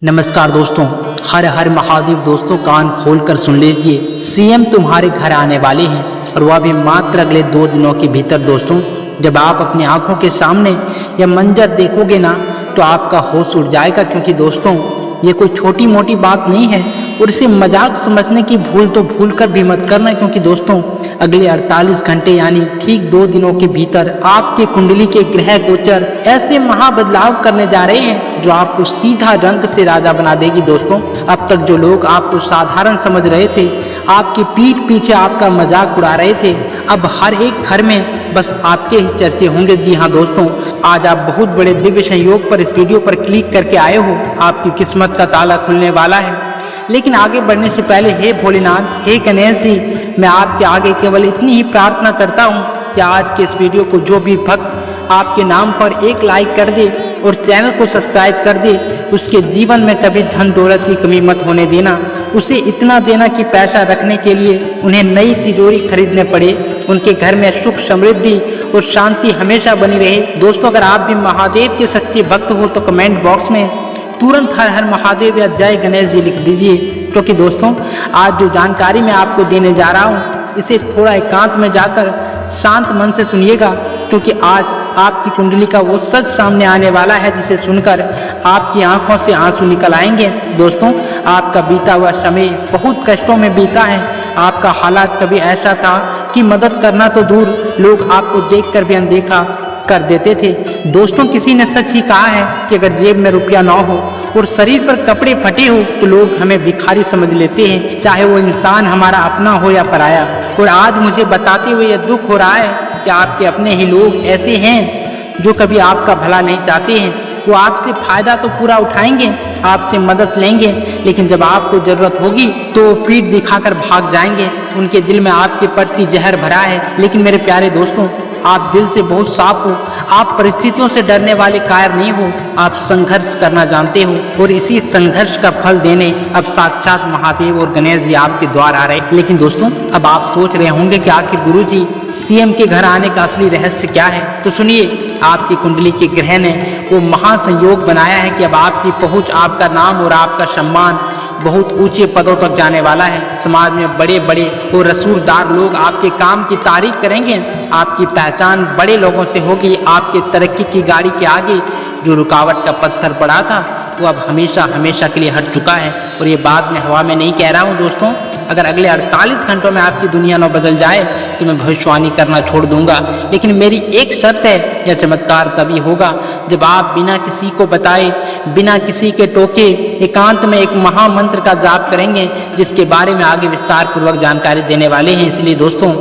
नमस्कार दोस्तों, हर हर महादेव। दोस्तों कान खोल कर सुन लीजिए, सीएम तुम्हारे घर आने वाले हैं और वह भी मात्र अगले 2 दिनों के भीतर। दोस्तों जब आप अपनी आंखों के सामने यह मंजर देखोगे ना तो आपका होश उड़ जाएगा, क्योंकि दोस्तों ये कोई छोटी मोटी बात नहीं है और इसे मजाक समझने की भूल तो भूल कर भी मत करना, क्योंकि दोस्तों अगले 48 घंटे यानी ठीक 2 दिनों के भीतर आपके कुंडली के ग्रह गोचर ऐसे महाबदलाव करने जा रहे हैं जो आपको सीधा रंग से राजा बना देगी। दोस्तों अब तक जो लोग आपको साधारण समझ रहे थे, आपकी पीठ पीछे आपका मजाक उड़ा रहे थे, अब हर एक घर में बस आपके ही चर्चे होंगे। जी हाँ दोस्तों, आज आप बहुत बड़े दिव्य संयोग पर इस वीडियो पर क्लिक करके आए हो। आपकी किस्मत का ताला खुलने वाला है। लेकिन आगे बढ़ने से पहले हे भोलेनाथ, हे गणेश जी, मैं आपके आगे केवल इतनी ही प्रार्थना करता हूँ कि आज के इस वीडियो को जो भी भक्त आपके नाम पर एक लाइक कर दे और चैनल को सब्सक्राइब कर दे, उसके जीवन में कभी धन दौलत की कमी मत होने देना। उसे इतना देना कि पैसा रखने के लिए उन्हें नई तिजोरी खरीदने पड़े, उनके घर में सुख समृद्धि और शांति हमेशा बनी रहे। दोस्तों अगर आप भी महादेव के सच्चे भक्त हो तो कमेंट बॉक्स में तुरंत हर हर महादेव या जय गणेश जी लिख दीजिए, क्योंकि दोस्तों आज जो जानकारी मैं आपको देने जा रहा हूँ इसे थोड़ा एकांत में जाकर शांत मन से सुनिएगा, क्योंकि आज आपकी कुंडली का वो सच सामने आने वाला है जिसे सुनकर आपकी आंखों से आंसू निकल आएंगे। दोस्तों आपका बीता हुआ समय बहुत कष्टों में बीता है। आपका हालात कभी ऐसा था कि मदद करना तो दूर, लोग आपको देखकर भी अनदेखा कर देते थे। दोस्तों किसी ने सच ही कहा है कि अगर जेब में रुपया ना हो और शरीर पर कपड़े फटे हो तो लोग हमें भिखारी समझ लेते हैं, चाहे वो इंसान हमारा अपना हो या पराया। और आज मुझे बताते हुए यह दुख हो रहा है कि आपके अपने ही लोग ऐसे हैं जो कभी आपका भला नहीं चाहते हैं। वो आपसे फायदा तो पूरा उठाएंगे, आपसे मदद लेंगे, लेकिन जब आपको जरूरत होगी तो पीठ दिखाकर भाग जाएंगे। उनके दिल में आपके प्रति जहर भरा है। लेकिन मेरे प्यारे दोस्तों, आप दिल से बहुत साफ हो, आप परिस्थितियों से डरने वाले कायर नहीं हो, आप संघर्ष करना जानते हो और इसी संघर्ष का फल देने अब साक्षात महादेव और गणेश जी आपके द्वार आ रहे। लेकिन दोस्तों अब आप सोच रहे होंगे कि आखिर गुरुजी सीएम के घर आने का असली रहस्य क्या है, तो सुनिए। आपकी कुंडली के ग्रह ने वो महासंयोग बनाया है कि अब आपकी पहुंच, आपका नाम और आपका सम्मान बहुत ऊंचे पदों तक जाने वाला है। समाज में बड़े बड़े और रसूखदार लोग आपके काम की तारीफ करेंगे। आपकी पहचान बड़े लोगों से होगी। आपके तरक्की की गाड़ी के आगे जो रुकावट का पत्थर पड़ा था वो अब हमेशा हमेशा के लिए हट चुका है। और ये बात मैं हवा में नहीं कह रहा हूँ दोस्तों। अगर अगले 48 घंटों में आपकी दुनिया न बदल जाए तो मैं भविष्यवाणी करना छोड़ दूंगा। लेकिन मेरी एक शर्त है, यह चमत्कार तभी होगा जब आप बिना किसी को बताए, बिना किसी के टोके, एकांत में एक महामंत्र का जाप करेंगे, जिसके बारे में आगे विस्तार पूर्वक जानकारी देने वाले हैं। इसलिए दोस्तों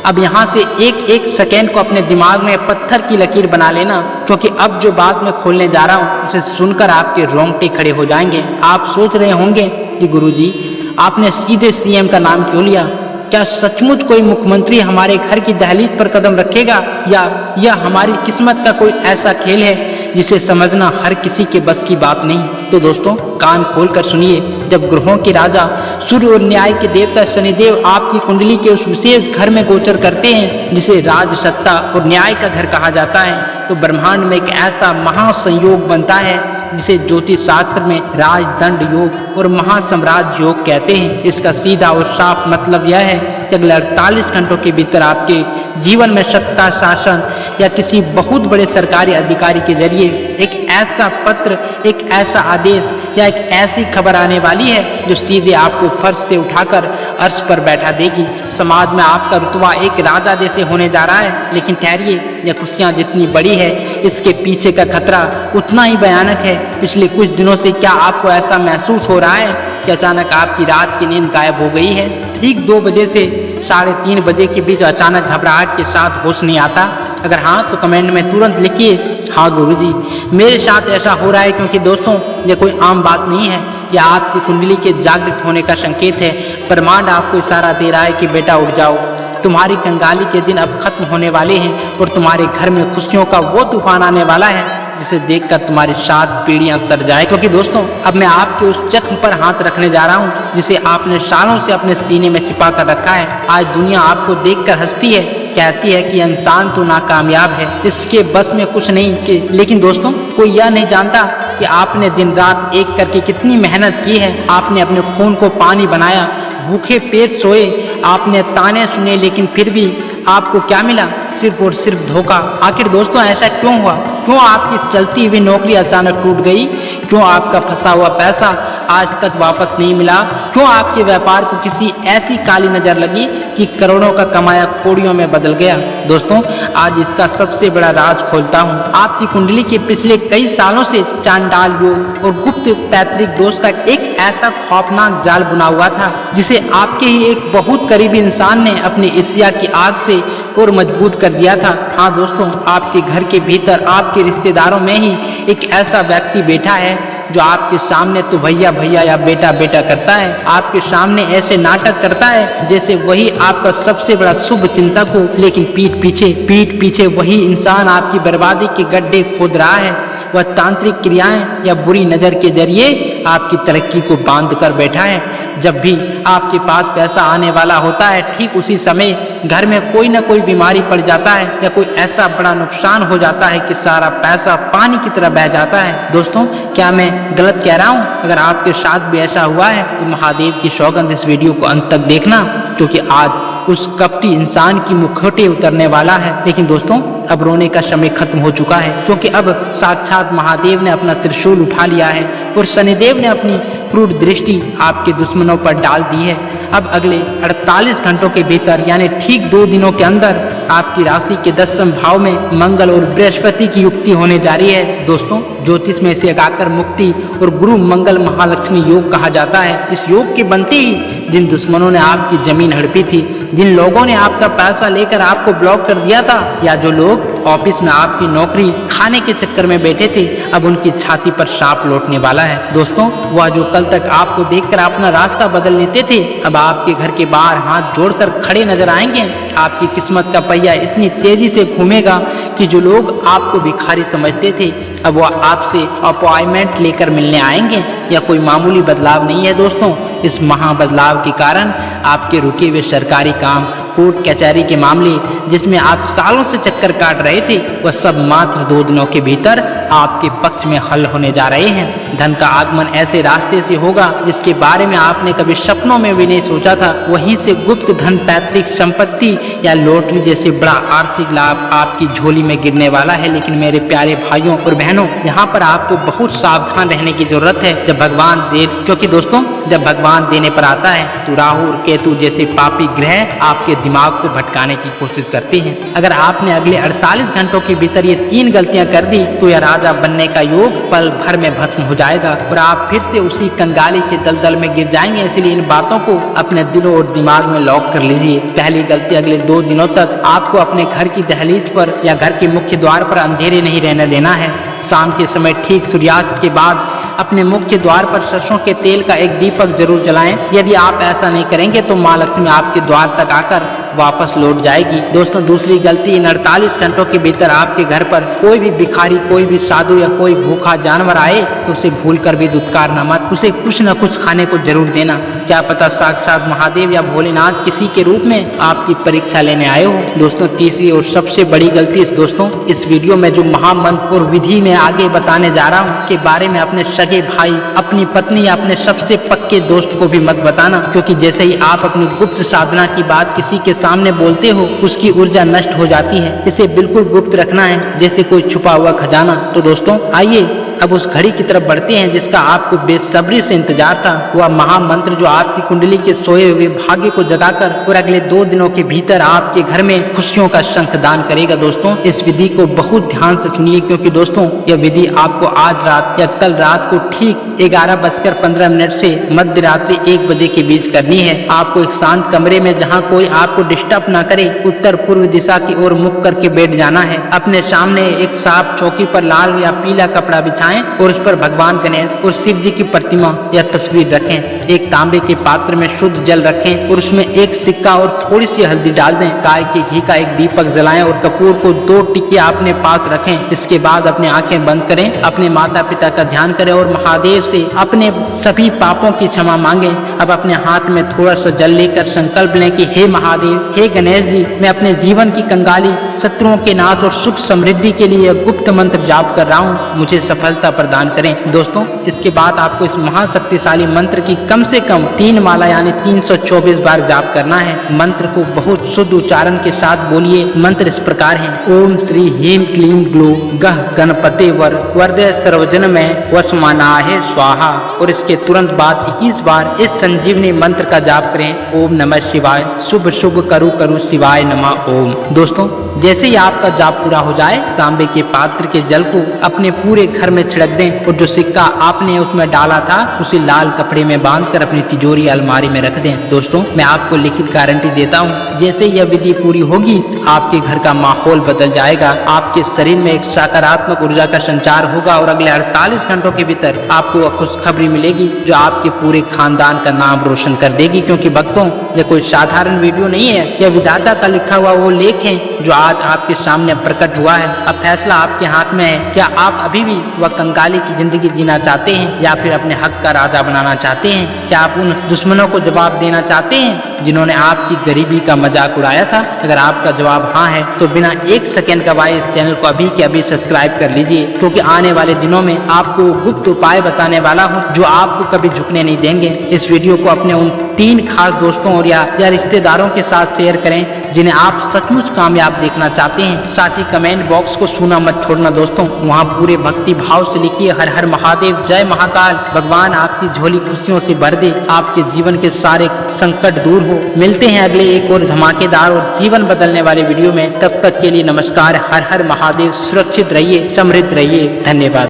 अब यहाँ से एक एक सेकेंड को अपने दिमाग में पत्थर की लकीर बना लेना, क्योंकि अब जो बात मैं खोलने जा रहा हूँ उसे सुनकर आपके रोंगटे खड़े हो जाएंगे। आप सोच रहे होंगे कि गुरुजी आपने सीधे सीएम का नाम क्यों लिया? क्या सचमुच कोई मुख्यमंत्री हमारे घर की दहलीज पर कदम रखेगा, या यह हमारी किस्मत का कोई ऐसा खेल है जिसे समझना हर किसी के बस की बात नहीं? तो दोस्तों कान खोल कर सुनिए। जब ग्रहों के राजा सूर्य और न्याय के देवता शनिदेव आपकी कुंडली के उस विशेष घर में गोचर करते हैं जिसे राज, सत्ता और न्याय का घर कहा जाता है, तो ब्रह्मांड में एक ऐसा महासंयोग बनता है जिसे ज्योतिष शास्त्र में राजदंड योग और महासाम्राज्य योग कहते हैं। इसका सीधा और साफ मतलब यह है कि अगले 48 घंटों के भीतर आपके जीवन में सत्ता, शासन या किसी बहुत बड़े सरकारी अधिकारी के जरिए एक ऐसा पत्र, एक ऐसा आदेश या एक ऐसी खबर आने वाली है जो सीधे आपको फर्श से उठाकर अर्श पर बैठा देगी। समाज में आपका रुतबा एक राजा जैसे होने जा रहा है। लेकिन ठहरिए, यह खुशियाँ जितनी बड़ी है इसके पीछे का खतरा उतना ही भयानक है। पिछले कुछ दिनों से क्या आपको ऐसा महसूस हो रहा है कि अचानक आपकी रात की नींद गायब हो गई है? ठीक 2 बजे से 3:30 बजे के बीच अचानक घबराहट के साथ होश नहीं आता? अगर हाँ तो कमेंट में तुरंत लिखिए, हाँ गुरुजी मेरे साथ ऐसा हो रहा है। क्योंकि दोस्तों ये कोई आम बात नहीं है, यह आपकी कुंडली के जागृत होने का संकेत है। ब्रह्मांड आपको इशारा दे रहा है कि बेटा उठ जाओ, तुम्हारी कंगाली के दिन अब खत्म होने वाले हैं और तुम्हारे घर में खुशियों का वो तूफान आने वाला है जिसे देखकर तुम्हारी 7 पीढ़ियां तर जाए। क्योंकि दोस्तों अब मैं आपके उस जख्म पर हाथ रखने जा रहा हूं जिसे आपने सालों से अपने सीने में छिपा कर रखा है। आज दुनिया आपको देखकर हंसती है, कहती है कि इंसान तो नाकामयाब है, इसके बस में कुछ नहीं। लेकिन दोस्तों कोई यह नहीं जानता कि आपने दिन रात एक करके कितनी मेहनत की है। आपने अपने खून को पानी बनाया, भूखे पेट सोए, आपने ताने सुने, लेकिन फिर भी आपको क्या मिला? सिर्फ और सिर्फ धोखा। आखिर दोस्तों ऐसा क्यों हुआ? क्यों आपकी चलती हुई नौकरी अचानक टूट गई? क्यों आपका फंसा हुआ पैसा आज तक वापस नहीं मिला? क्यों आपके व्यापार को किसी ऐसी काली नज़र लगी कि करोड़ों का कमाया कौड़ियों में बदल गया? दोस्तों आज इसका सबसे बड़ा राज खोलता हूँ। आपकी कुंडली के पिछले कई सालों से चांडाल योग और गुप्त पैतृक दोष का एक ऐसा खौफनाक जाल बुना हुआ था, जिसे आपके ही एक बहुत करीबी इंसान ने अपनी ईर्ष्या की आग से और मजबूत कर दिया था। हाँ दोस्तों, आपके घर के भीतर आपके रिश्तेदारों में ही एक ऐसा व्यक्ति बैठा है जो आपके सामने तो भैया भैया या बेटा बेटा करता है। आपके सामने ऐसे नाटक करता है जैसे वही आपका सबसे बड़ा शुभ चिंतक हो, लेकिन पीठ पीछे वही इंसान आपकी बर्बादी के गड्ढे खोद रहा है। वह तांत्रिक क्रियाएं या बुरी नज़र के जरिए आपकी तरक्की को बांध कर बैठा है। जब भी आपके पास पैसा आने वाला होता है, ठीक उसी समय घर में कोई ना कोई बीमारी पड़ जाता है या कोई ऐसा बड़ा नुकसान हो जाता है कि सारा पैसा पानी की तरह बह जाता है। दोस्तों क्या मैं गलत कह रहा हूँ? अगर आपके साथ भी ऐसा हुआ है तो महादेव की सौगंध इस वीडियो को अंत तक देखना, क्योंकि आज उस कपटी इंसान की मुखौटे उतरने वाला है। लेकिन दोस्तों अब रोने का समय खत्म हो चुका है, क्योंकि अब साक्षात महादेव ने अपना त्रिशूल उठा लिया है और शनिदेव ने अपनी क्रूर दृष्टि आपके दुश्मनों पर डाल दी है। अब अगले 48 घंटों के भीतर यानी ठीक 2 दिनों के अंदर आपकी राशि के 10वें भाव में मंगल और बृहस्पति की युक्ति होने जा रही है। दोस्तों ज्योतिष में इसे अगाकर मुक्ति और गुरु मंगल महालक्ष्मी योग कहा जाता है। इस योग के बनते ही जिन दुश्मनों ने आपकी जमीन हड़पी थी, जिन लोगों ने आपका पैसा लेकर आपको ब्लॉक कर दिया था, या जो लोग ऑफिस में आपकी नौकरी खाने के चक्कर में बैठे थे, अब उनकी छाती पर सांप लौटने वाला है। दोस्तों वह जो कल तक आपको देखकर अपना रास्ता बदल लेते थे, अब आपके घर के बाहर हाथ जोड़कर खड़े नजर आएंगे। आपकी किस्मत का पहिया इतनी तेजी से घूमेगा कि जो लोग आपको भिखारी समझते थे, अब वह आपसे अपॉइंटमेंट लेकर मिलने आएंगे। या कोई मामूली बदलाव नहीं है दोस्तों, इस महा बदलाव के कारण आपके रुके हुए सरकारी काम, कोर्ट कचहरी के मामले जिसमें आप सालों से चक्कर काट रहे थे, वह सब मात्र 2 दिनों के भीतर आपके पक्ष में हल होने जा रहे हैं। धन का आगमन ऐसे रास्ते से होगा जिसके बारे में आपने कभी सपनों में भी नहीं सोचा था। वहीं से गुप्त धन, पैतृक संपत्ति या लॉटरी जैसे बड़ा आर्थिक लाभ आपकी झोली में गिरने वाला है। लेकिन मेरे प्यारे भाइयों और बहनों, यहाँ पर आपको बहुत सावधान रहने की जरूरत है। क्योंकि दोस्तों जब भगवान देने पर आता है तो राहु और केतु जैसे पापी ग्रह आपके दिमाग को भटकाने की कोशिश करते हैं। अगर आपने अगले 48 घंटों के भीतर ये 3 गलतियां कर दी तो यह राजा बनने का योग पल भर में भस्म हो जाएगा और आप फिर से उसी कंगाली के दलदल में गिर जाएंगे। इसलिए इन बातों को अपने दिलों और दिमाग में लॉक कर लीजिए। पहली गलती, अगले 2 दिनों तक आपको अपने घर की दहलीज पर या घर के मुख्य द्वार पर अंधेरे नहीं रहने देना है। शाम के समय ठीक सूर्यास्त के बाद अपने मुख्य द्वार पर सरसों के तेल का एक दीपक जरूर जलाएं। यदि आप ऐसा नहीं करेंगे तो माँ लक्ष्मी आपके द्वार तक आकर वापस लौट जाएगी। दोस्तों दूसरी गलती, इन 48 घंटों के भीतर आपके घर पर कोई भी भिखारी, कोई भी साधु या कोई भूखा जानवर आए तो उसे भूलकर भी दुत्कारना मत, उसे कुछ न कुछ खाने को जरूर देना। क्या पता साक्षात महादेव या भोलेनाथ किसी के रूप में आपकी परीक्षा लेने आए हो। दोस्तों तीसरी और सबसे बड़ी गलती, दोस्तों इस वीडियो में जो महामंत्र और विधि में आगे बताने जा रहा हूँ के बारे में अपने सगे भाई, अपनी पत्नी या अपने सबसे पक्के दोस्त को भी मत बताना, क्योंकि जैसे ही आप अपनी गुप्त साधना की बात किसी के सामने बोलते हो उसकी ऊर्जा नष्ट हो जाती है। इसे बिल्कुल गुप्त रखना है जैसे कोई छुपा हुआ खजाना। तो दोस्तों आइए अब उस घड़ी की तरफ बढ़ते हैं जिसका आपको बेसब्री से इंतजार था। वह महामंत्र जो आपकी कुंडली के सोए हुए भाग्य को जगाकर और अगले 2 दिनों के भीतर आपके घर में खुशियों का शंखदान करेगा। दोस्तों इस विधि को बहुत ध्यान से सुनिए, क्योंकि दोस्तों यह विधि आपको आज रात या कल रात को ठीक 11:15 से मध्य रात्रि 1 बजे के बीच करनी है। आपको एक शांत कमरे में जहाँ कोई आपको डिस्टर्ब ना करे उत्तर पूर्व दिशा की ओर मुख करके बैठ जाना है। अपने सामने एक साफ चौकी पर लाल या पीला कपड़ा बिछाएं और उस पर भगवान गणेश और शिव जी की प्रतिमा या तस्वीर रखें। एक तांबे के पात्र में शुद्ध जल रखें और उसमें एक सिक्का और थोड़ी सी हल्दी डाल दें। गाय के घी का एक दीपक जलाएं और कपूर को 2 टिकिया अपने पास रखें। इसके बाद अपनी आंखें बंद करें, अपने माता पिता का ध्यान करें और महादेव से अपने सभी पापों की क्षमा मांगे। अब अपने हाथ में थोड़ा सा जल लेकर संकल्प लें कि हे महादेव, हे गणेश जी, मैं अपने जीवन की कंगाली शत्रुओं के नाश और सुख समृद्धि के लिए गुप्त मंत्र जाप कर रहा हूँ, मुझे सफलता प्रदान करें। दोस्तों इसके बाद आपको इस महाशक्तिशाली मंत्र की कम से कम 3 माला यानी 324 बार जाप करना है। मंत्र को बहुत शुद्ध उच्चारण के साथ बोलिए। मंत्र इस प्रकार है, ओम श्री ह्रीं क्लीं ग्लू गह गणपते वर वरदे सर्वजन में वसमानाहे स्वाहा। और इसके तुरंत बाद 21 बार इस संजीवनी मंत्र का जाप करें। ओम नमः शिवाय, शुभ शुभ करु करु शिवाय नमः ओम। दोस्तों जैसे ही आपका जाप पूरा हो जाए, तांबे के पात्र के जल को अपने पूरे घर में छिड़क दें और जो सिक्का आपने उसमें डाला था उसे लाल कपड़े में बांधकर अपनी तिजोरी अलमारी में रख दें। दोस्तों मैं आपको लिखित गारंटी देता हूँ, जैसे यह विधि पूरी होगी आपके घर का माहौल बदल जाएगा, आपके शरीर में एक सकारात्मक ऊर्जा का संचार होगा और अगले 48 घंटों के भीतर आपको खुशखबरी मिलेगी जो आपके पूरे खानदान का नाम रोशन कर देगी। क्योंकि भक्तों यह कोई साधारण वीडियो नहीं है, यह विधाता का लिखा हुआ वो लेख है जो आज आपके सामने प्रकट हुआ है। अब फैसला आपके हाथ में है, क्या आप अभी भी वह कंगाली की जिंदगी जीना चाहते हैं या फिर अपने हक का राजा बनाना चाहते हैं? क्या आप उन दुश्मनों को जवाब देना चाहते हैं जिन्होंने आपकी गरीबी का मजाक उड़ाया था? अगर आपका जवाब हाँ है तो बिना 1 सेकंड गवाए इस चैनल को अभी के अभी सब्सक्राइब कर लीजिए, क्योंकि आने वाले दिनों में आपको गुप्त उपाय बताने वाला हूँ जो आपको कभी झुकने नहीं देंगे। इस वीडियो को अपने उन 3 खास दोस्तों और या रिश्तेदारों के साथ शेयर करें जिन्हें आप सचमुच कामयाब देखना चाहते हैं। साथ ही कमेंट बॉक्स को छूना मत छोड़ना दोस्तों, वहाँ पूरे भक्ति भाव से लिखिए हर हर महादेव, जय महाकाल। भगवान आपकी झोली खुशियों से भर दे, आपके जीवन के सारे संकट दूर हो। मिलते हैं अगले एक और धमाकेदार और जीवन बदलने वाले वीडियो में। तब तक के लिए नमस्कार, हर हर महादेव। सुरक्षित रहिए, समृद्ध रहिए। धन्यवाद।